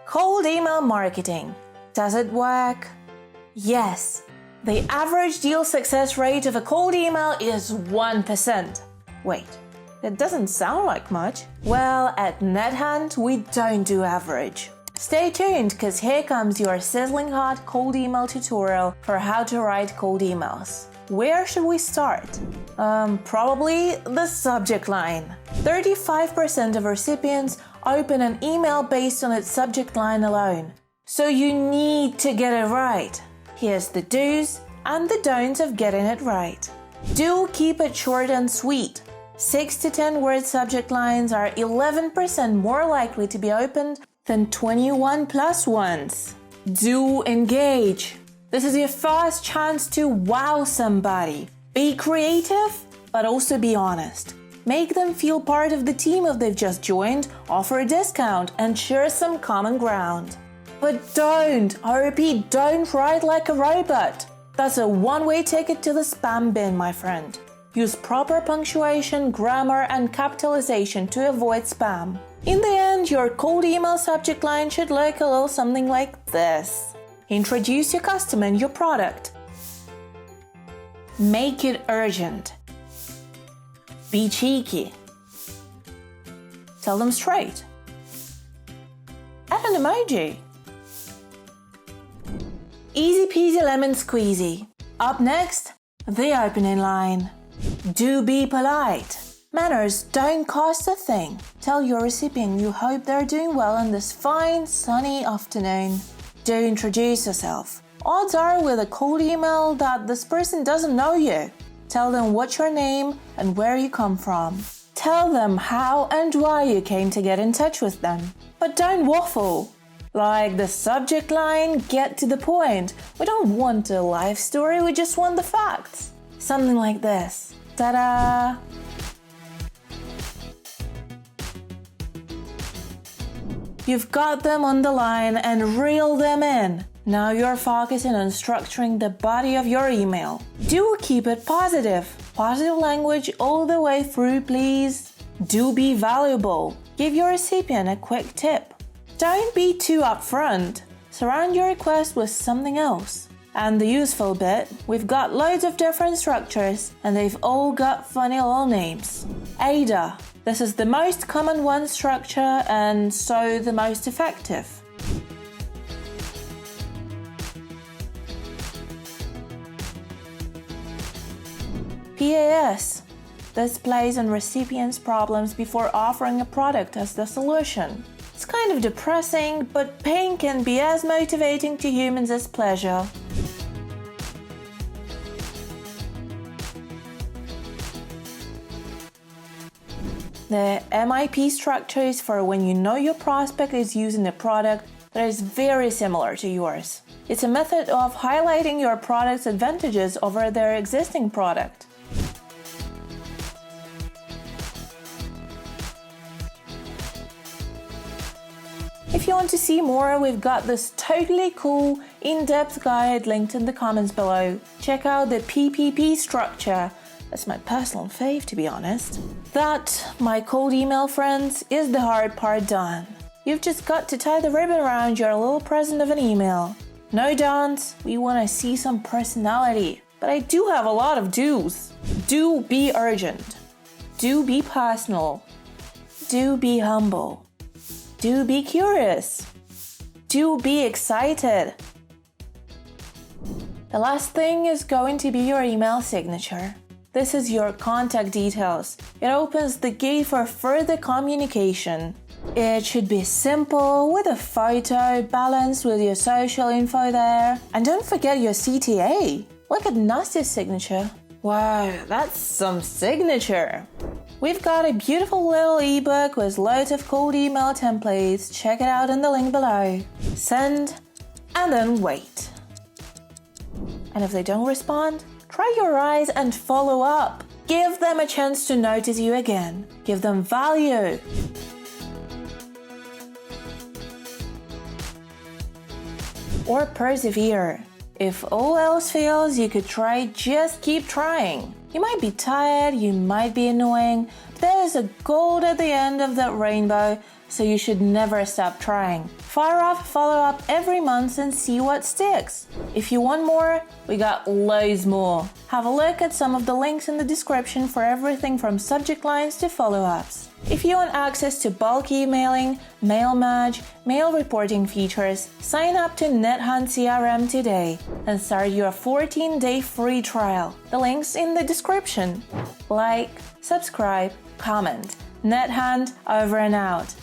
Cold email marketing. Does it work? Yes. The average deal success rate of a cold email is 1%. Wait, that doesn't sound like much. Well, at NetHunt, we don't do average. Stay tuned, because here comes your sizzling hot cold email tutorial for how to write cold emails. Where should we start? Probably the subject line. 35% of recipients open an email based on its subject line alone. So you need to get it right. Here's the do's and the don'ts of getting it right. Do keep it short and sweet. 6 to 10 word subject lines are 11% more likely to be opened than 21 plus ones. Do engage. This is your first chance to wow somebody. Be creative, but also be honest. Make them feel part of the team if they've just joined, offer a discount, and share some common ground. But I repeat, don't write like a robot. That's a one-way ticket to the spam bin, my friend. Use proper punctuation, grammar, and capitalization to avoid spam. In the end, your cold email subject line should look a little something like this. Introduce your customer and your product. Make it urgent. Be cheeky. Tell them straight. Add an emoji. Easy peasy lemon squeezy. Up next, the opening line. Do be polite. Manners don't cost a thing. Tell your recipient you hope they're doing well on this fine, sunny afternoon. Do introduce yourself. Odds are with a cold email that this person doesn't know you. Tell them what's your name and where you come from. Tell them how and why you came to get in touch with them. But don't waffle. Like the subject line, get to the point. We don't want a life story, we just want the facts. Something like this. Ta-da! You've got them on the line and reel them in. Now you're focusing on structuring the body of your email. Do keep it positive. Positive language all the way through, please. Do be valuable. Give your recipient a quick tip. Don't be too upfront. Surround your request with something else. And the useful bit, we've got loads of different structures and they've all got funny little names. ADA. This is the most common one structure and so the most effective. PAS. This plays on recipients' problems before offering a product as the solution. It's kind of depressing, but pain can be as motivating to humans as pleasure. The MIP structure is for when you know your prospect is using a product that is very similar to yours. It's a method of highlighting your product's advantages over their existing product. If you want to see more, we've got this totally cool, in-depth guide linked in the comments below. Check out the PPP structure. That's my personal fave, to be honest. That, my cold email friends, is the hard part done. You've just got to tie the ribbon around your little present of an email. No don'ts, we want to see some personality. But I do have a lot of do's. Do be urgent. Do be personal. Do be humble. Do be curious. Do be excited. The last thing is going to be your email signature. This is your contact details. It opens the gate for further communication. It should be simple, with a photo, balanced with your social info there. And don't forget your CTA. Look at Nasty's signature. Wow, that's some signature. We've got a beautiful little ebook with loads of cold email templates. Check it out in the link below. Send, and then wait. And if they don't respond, try your eyes and follow up. Give them a chance to notice you again. Give them value. Or persevere. If all else fails, you could try just keep trying. You might be tired, you might be annoying, but there is a gold at the end of that rainbow, so you should never stop trying. Fire off a follow-up every month and see what sticks. If you want more, we got loads more. Have a look at some of the links in the description for everything from subject lines to follow-ups. If you want access to bulk emailing, mail match, mail reporting features, sign up to NetHunt CRM today and start your 14-day free trial. The link's in the description. Like, subscribe, comment. NetHunt over and out.